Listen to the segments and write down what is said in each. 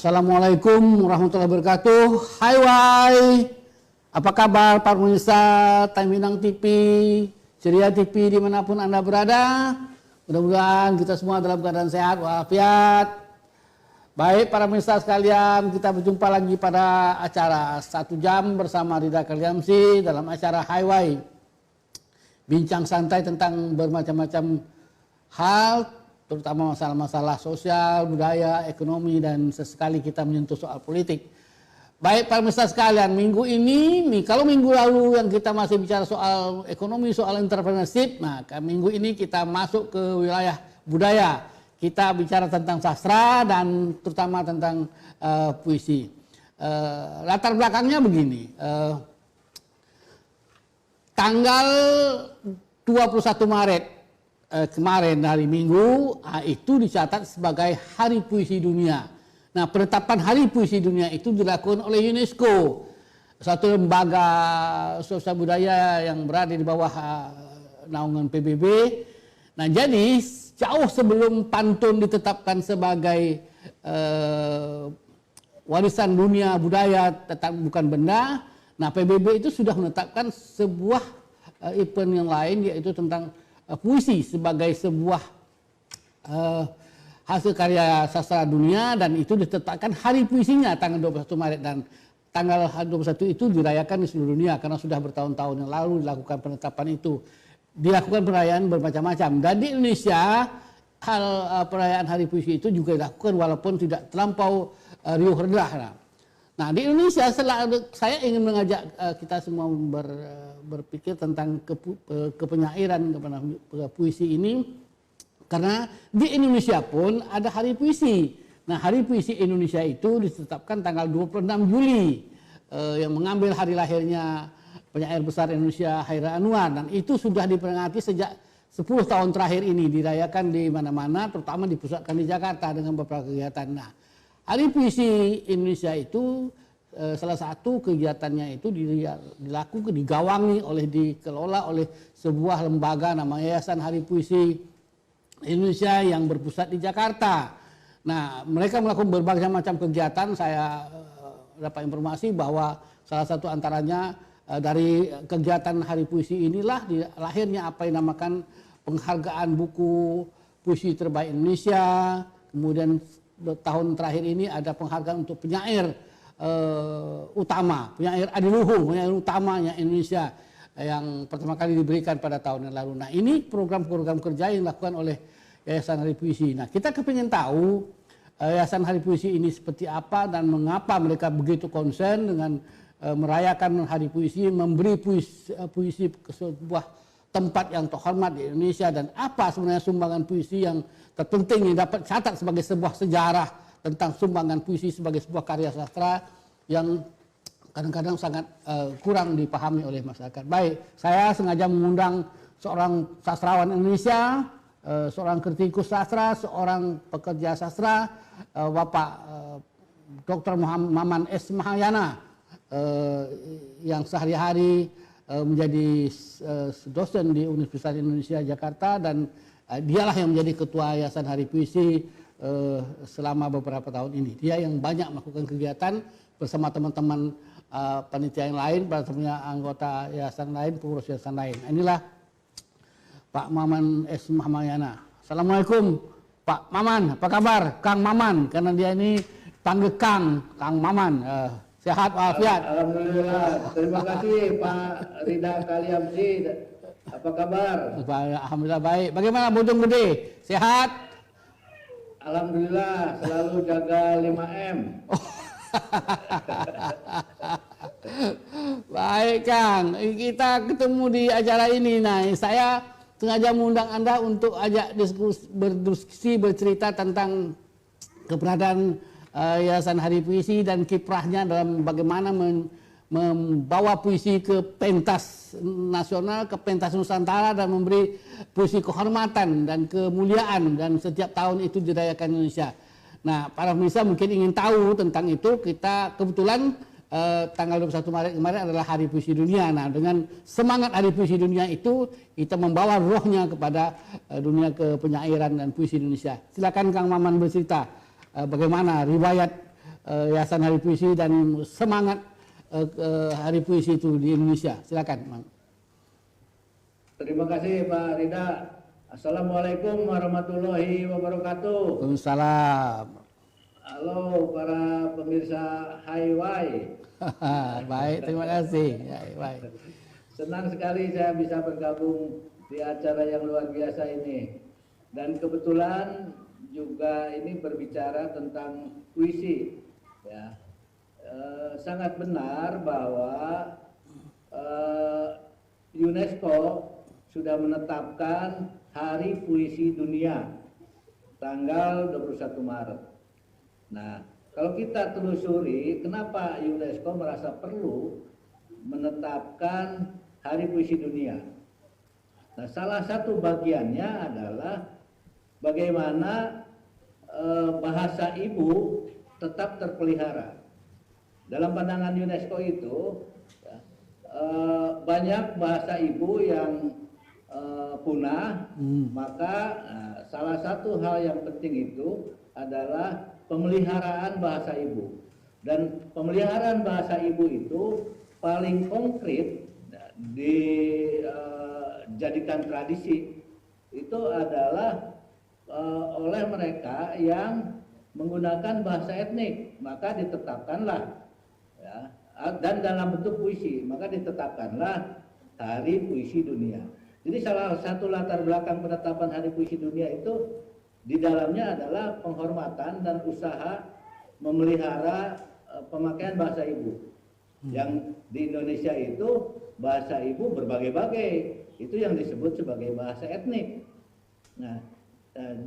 Assalamualaikum warahmatullahi wabarakatuh. Hai, apa kabar para pemirsa Time Minang TV, Ceria TV dimanapun Anda berada. Mudah-mudahan kita semua dalam keadaan sehat walafiat. Baik para pemirsa sekalian, kita berjumpa lagi pada acara 1 jam bersama Ridha Kaliamsi dalam acara Highway. Bincang santai tentang bermacam-macam hal, terutama masalah-masalah sosial, budaya, ekonomi, dan sesekali kita menyentuh soal politik. Baik para pemirsa sekalian, minggu ini, kalau minggu lalu yang kita masih bicara soal ekonomi, soal entrepreneurship, maka minggu ini kita masuk ke wilayah budaya. Kita bicara tentang sastra dan terutama tentang puisi. Latar belakangnya begini, tanggal 21 Maret kemarin hari Minggu itu dicatat sebagai Hari Puisi Dunia. Nah, penetapan Hari Puisi Dunia itu dilakukan oleh UNESCO, suatu lembaga sosial budaya yang berada di bawah naungan PBB. Nah, jadi jauh sebelum pantun ditetapkan sebagai warisan dunia budaya tetap bukan benda, nah PBB itu sudah menetapkan sebuah event yang lain, yaitu tentang puisi sebagai sebuah hasil karya sastra dunia, dan itu ditetapkan hari puisinya tanggal 21 Maret, dan tanggal 21 itu dirayakan di seluruh dunia karena sudah bertahun-tahun yang lalu dilakukan penetapan itu. Dilakukan perayaan bermacam-macam, dan di Indonesia perayaan Hari Puisi itu juga dilakukan walaupun tidak terlampau riuh rendah. Nah, di Indonesia saya ingin mengajak kita semua berpikir tentang kepenyairan kepada puisi ini, karena di Indonesia pun ada Hari Puisi. Nah, Hari Puisi Indonesia itu ditetapkan tanggal 26 Juli yang mengambil hari lahirnya penyair besar Indonesia Hairil Anwar, dan itu sudah diperingati sejak 10 tahun terakhir ini, dirayakan di mana-mana, terutama dipusatkan di Jakarta dengan beberapa kegiatan. Nah, Hari Puisi Indonesia itu salah satu kegiatannya itu dilakukan, digawangi dikelola oleh sebuah lembaga namanya Yayasan Hari Puisi Indonesia yang berpusat di Jakarta. Nah, mereka melakukan berbagai macam kegiatan. Saya dapat informasi bahwa salah satu antaranya dari kegiatan Hari Puisi inilah lahirnya apa yang dinamakan penghargaan buku puisi terbaik Indonesia. Kemudian tahun terakhir ini ada penghargaan untuk penyair utama, penyair adiluhung, penyair utamanya Indonesia yang pertama kali diberikan pada tahun yang lalu. Nah, ini program-program kerja yang dilakukan oleh Yayasan Hari Puisi. Nah, kita kepingin tahu Yayasan Hari Puisi ini seperti apa dan mengapa mereka begitu konsen dengan merayakan Hari Puisi, memberi puisi ke sebuah tempat yang terhormat di Indonesia, dan apa sebenarnya sumbangan puisi yang terpenting yang dapat catat sebagai sebuah sejarah tentang sumbangan puisi sebagai sebuah karya sastra yang kadang-kadang sangat kurang dipahami oleh masyarakat. Baik, saya sengaja mengundang seorang sastrawan Indonesia, seorang kritikus sastra, seorang pekerja sastra, Bapak Dr. Maman S. Mahayana, yang sehari-hari menjadi dosen di Universitas Indonesia Jakarta, dan dialah yang menjadi ketua Yayasan Hari Puisi selama beberapa tahun ini. Dia yang banyak melakukan kegiatan bersama teman-teman panitia yang lain, bersama anggota yayasan lain, pengurus yayasan lain. Inilah Pak Maman S. Mahayana. Assalamualaikum Pak Maman, apa kabar? Kang Maman, karena dia ini panggil Kang Maman. Sehat walafiat. Alhamdulillah. Terima kasih Pak Ridha Kaliamsi. Apa kabar? Alhamdulillah baik. Bagaimana Bojong Gede? Sehat? Alhamdulillah, selalu jaga 5M. Baik Kang, kita ketemu di acara ini. Nah, saya sengaja mengundang Anda untuk ajak berdiskusi, bercerita tentang keberadaan Yayasan Hari Puisi dan kiprahnya dalam bagaimana membawa puisi ke pentas nasional, ke pentas Nusantara, dan memberi puisi kehormatan dan kemuliaan, dan setiap tahun itu dirayakan Indonesia. Nah, para pemirsa mungkin ingin tahu tentang itu. Kita kebetulan tanggal 21 Maret kemarin adalah Hari Puisi Dunia. Nah, dengan semangat Hari Puisi Dunia itu, kita membawa rohnya kepada dunia kepenyairan dan puisi Indonesia. Silakan Kang Maman bercerita bagaimana riwayat Yayasan Hari Puisi dan semangat Hari Puisi itu di Indonesia. Silakan, Bang. Terima kasih Pak Rida. Assalamualaikum warahmatullahi wabarakatuh. Waalaikumsalam. Halo para pemirsa Highway. Baik, terima kasih. Ya, baik. Senang sekali saya bisa bergabung di acara yang luar biasa ini. Dan kebetulan juga ini berbicara tentang puisi. Ya. Sangat benar bahwa UNESCO sudah menetapkan Hari Puisi Dunia tanggal 21 Maret. Nah, kalau kita telusuri kenapa UNESCO merasa perlu menetapkan Hari Puisi Dunia. Nah, salah satu bagiannya adalah bagaimana bahasa ibu tetap terpelihara. Dalam pandangan UNESCO itu banyak bahasa ibu yang punah, maka salah satu hal yang penting itu adalah pemeliharaan bahasa ibu. Dan pemeliharaan bahasa ibu itu paling konkret dijadikan tradisi itu adalah oleh mereka yang menggunakan bahasa etnik, maka ditetapkanlah ya, dan dalam bentuk puisi, maka ditetapkanlah Hari Puisi Dunia. Jadi salah satu latar belakang penetapan Hari Puisi Dunia itu di dalamnya adalah penghormatan dan usaha memelihara pemakaian bahasa ibu. Yang di Indonesia itu bahasa ibu berbagai-bagai, itu yang disebut sebagai bahasa etnik. Nah,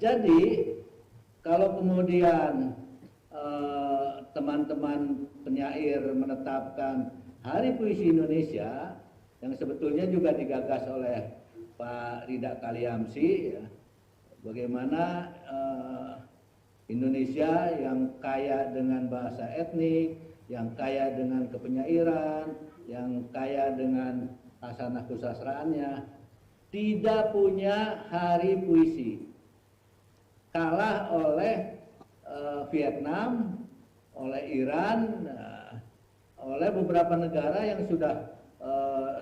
jadi kalau kemudian teman-teman penyair menetapkan Hari Puisi Indonesia yang sebetulnya juga digagas oleh Pak Rida Kaliamsi, ya, bagaimana Indonesia yang kaya dengan bahasa etnik, yang kaya dengan kepenyairan, yang kaya dengan hasanah kesusastraannya, tidak punya hari puisi, kalah oleh Vietnam, oleh Iran, oleh beberapa negara yang sudah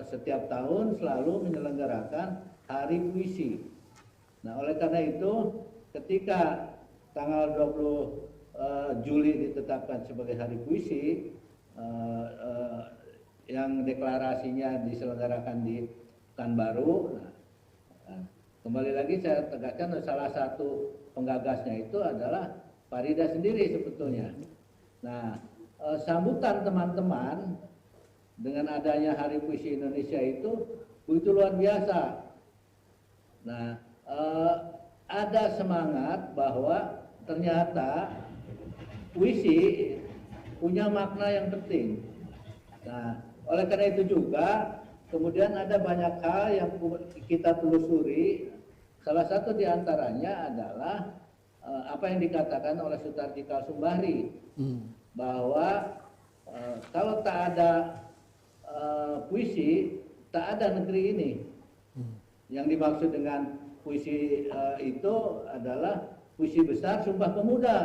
setiap tahun selalu menyelenggarakan hari puisi. Nah, oleh karena itu ketika tanggal 20 Juli ditetapkan sebagai hari puisi, yang deklarasinya diselenggarakan di Pekanbaru. Nah, kembali lagi saya tegaskan salah satu penggagasnya itu adalah Pak Rida sendiri sebetulnya. Nah, sambutan teman-teman dengan adanya Hari Puisi Indonesia itu luar biasa. Nah, ada semangat bahwa ternyata puisi punya makna yang penting. Nah, oleh karena itu juga kemudian ada banyak hal yang kita telusuri. Salah satu diantaranya adalah apa yang dikatakan oleh Sutarji Kalsumbahri, bahwa kalau tak ada puisi, tak ada negeri ini. Yang dimaksud dengan puisi itu adalah puisi besar Sumpah Pemuda.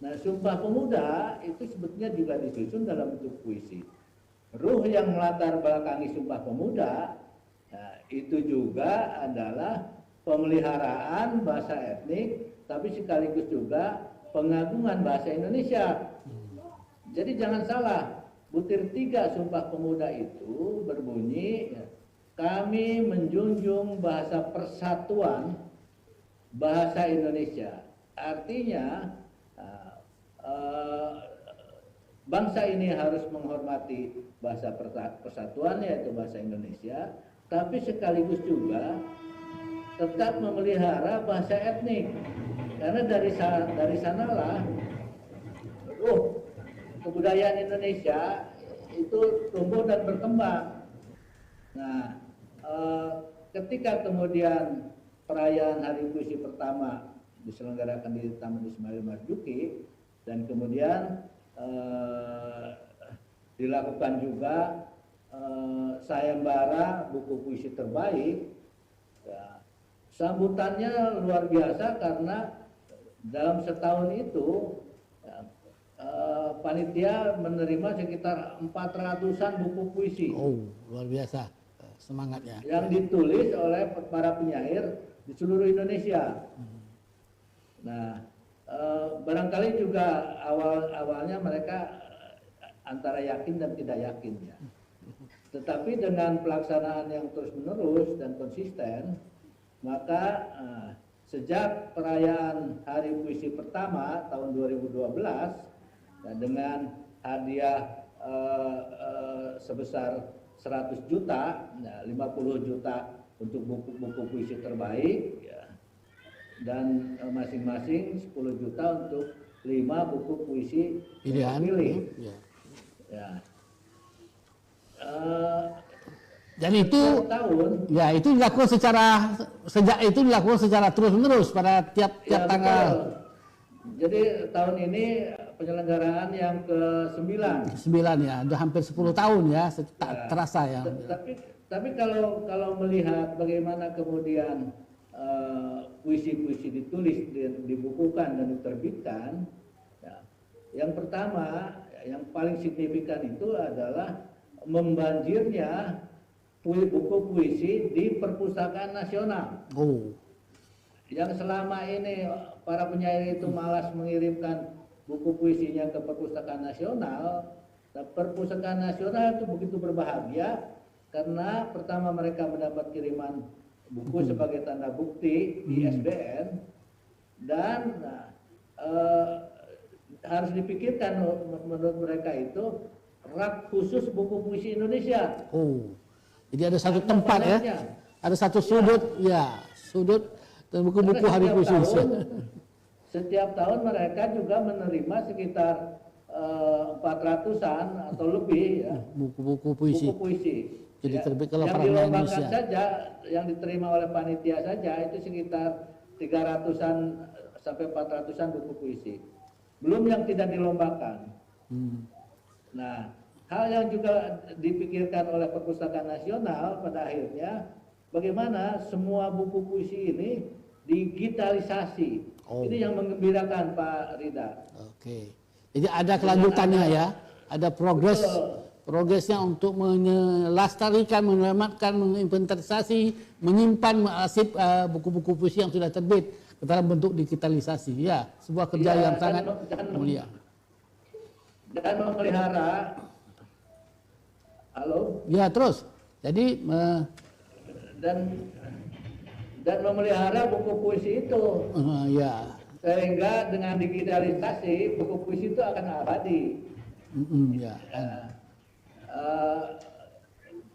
Nah, Sumpah Pemuda itu sebetulnya juga disusun dalam bentuk puisi. Ruh yang melatar belakangi Sumpah Pemuda, nah, itu juga adalah pemeliharaan bahasa etnik, tapi sekaligus juga pengagungan bahasa Indonesia. Jadi jangan salah, butir 3 Sumpah Pemuda itu berbunyi, kami menjunjung bahasa persatuan bahasa Indonesia. Artinya bangsa ini harus menghormati bahasa persatuan, yaitu bahasa Indonesia, tapi sekaligus juga tetap memelihara bahasa etnik, karena dari sanalah kebudayaan Indonesia itu tumbuh dan berkembang. Nah, ketika kemudian perayaan Hari Puisi pertama diselenggarakan di Taman Ismail Marzuki, dan kemudian dilakukan juga sayembara buku puisi terbaik, ya, sambutannya luar biasa karena dalam setahun itu ya, panitia menerima sekitar 400-an buku puisi. Oh, luar biasa semangatnya. Yang ditulis oleh para penyair di seluruh Indonesia. Nah, barangkali juga awalnya mereka antara yakin dan tidak yakin ya. Tetapi dengan pelaksanaan yang terus-menerus dan konsisten, maka sejak perayaan Hari Puisi pertama tahun 2012, dan dengan hadiah sebesar 100 juta, 50 juta untuk buku-buku puisi terbaik, ya, dan masing-masing 10 juta untuk 5 buku puisi Pilihan. terpilih. Ya. Ya. Dan itu tahun ya itu dilakukan sejak itu dilakukan secara terus-menerus pada tiap ya, tanggal. betul. Jadi tahun ini penyelenggaraan yang ke-9. 9 ya, udah hampir 10 tahun ya, terasa ya. Tapi kalau melihat bagaimana kemudian puisi-puisi ditulis, dibukukan dan diterbitkan, ya, yang pertama, yang paling signifikan itu adalah membanjirnya buku puisi di Perpustakaan Nasional. Oh. Yang selama ini para penyair itu malas mengirimkan buku puisinya ke Perpustakaan Nasional. Nah, Perpustakaan Nasional itu begitu berbahagia karena pertama mereka mendapat kiriman buku sebagai tanda bukti ISBN, dan harus dipikirkan menurut mereka itu rak khusus buku puisi Indonesia. Oh. Jadi ada satu tempat ya, ada satu sudut ya, sudut dan buku-buku Hari Puisi. Setiap tahun mereka juga menerima sekitar 400-an atau lebih ya, buku-buku puisi. Buku puisi. Jadi Ya, terbit kalau yang para penyair dilombakan Indonesia. saja, yang diterima oleh panitia saja itu sekitar 300-an sampai 400-an buku puisi. Belum yang tidak dilombakan. Nah, hal yang juga dipikirkan oleh Perpustakaan Nasional pada akhirnya bagaimana semua buku puisi ini digitalisasi. Oh. Ini yang menggembirakan Pak Rida. Oke. Jadi ada kelanjutannya ya, ada progresnya untuk melestarikan, menyelamatkan, menginventarisasi, menyimpan, mengarsip buku-buku puisi yang sudah terbit ke dalam bentuk digitalisasi. Ya, sebuah kerja yang sangat mulia. Dan memelihara. Halo? Ya, terus. Jadi dan memelihara buku puisi itu. Ya. Sehingga dengan digitalisasi buku puisi itu akan abadi. Ya.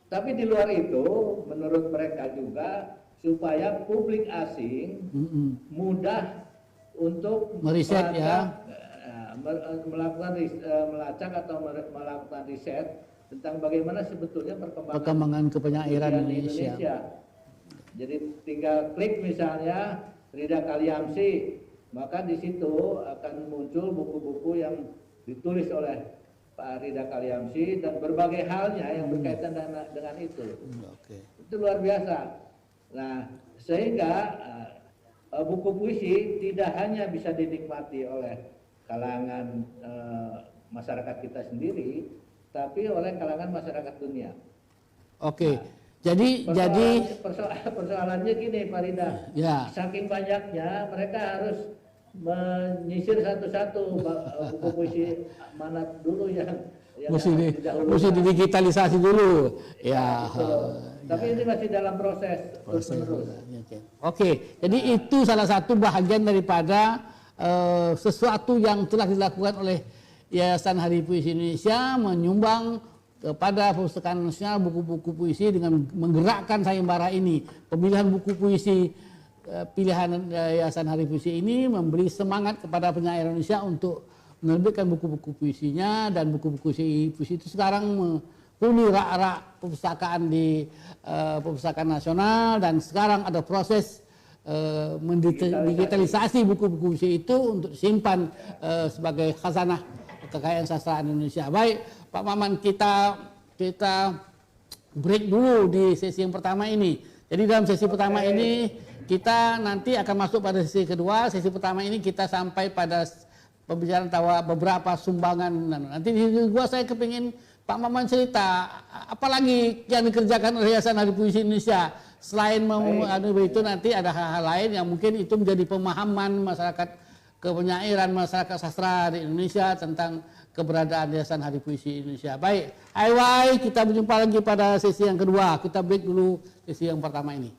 Tapi di luar itu, menurut mereka juga supaya publik asing mudah untuk meriset ya, melakukan melacak atau melakukan riset tentang bagaimana sebetulnya perkembangan kepenyairan Indonesia. Jadi tinggal klik misalnya Rida Kaliamsi, maka di situ akan muncul buku-buku yang ditulis oleh Pak Rida Kaliamsi dan berbagai halnya yang berkaitan dengan itu. Itu luar biasa. Nah, sehingga buku puisi tidak hanya bisa dinikmati oleh kalangan masyarakat kita sendiri, tapi oleh kalangan masyarakat dunia. Oke. Nah, jadi persoalannya gini Pak Rida, ya. Saking banyaknya mereka harus menyisir satu-satu buku puisi mana dulu yang mesti didigitalisasi dulu ya. Tapi ini masih dalam proses terus. Oke, jadi itu salah satu bahagian daripada sesuatu yang telah dilakukan oleh Yayasan Hari Puisi Indonesia, menyumbang kepada Perpustakaan Nasional buku-buku puisi dengan menggerakkan sayembara ini. Pemilihan buku puisi pilihan Yayasan Hari Puisi ini memberi semangat kepada penyair Indonesia untuk menerbitkan buku-buku puisinya, dan buku-buku puisi itu sekarang menghuni rak-rak perpustakaan di Perpustakaan Nasional, dan sekarang ada proses mendigitalisasi buku-buku puisi itu untuk disimpan sebagai khazanah kekayaan sastra Indonesia. Baik, Pak Maman, kita break dulu di sesi yang pertama ini. Jadi dalam sesi pertama ini kita nanti akan masuk pada sesi kedua. Sesi pertama ini kita sampai pada pembicaraan tawa beberapa sumbangan. Nanti di gua saya kepingin Pak Maman cerita apalagi yang dikerjakan oleh Yayasan Hari Puisi Indonesia selain itu nanti ada hal-hal lain yang mungkin itu menjadi pemahaman masyarakat kepenyairan masyarakat sastra di Indonesia tentang keberadaan Yayasan Hari Puisi Indonesia. Baik, kita berjumpa lagi pada sesi yang kedua. Kita break dulu sesi yang pertama ini.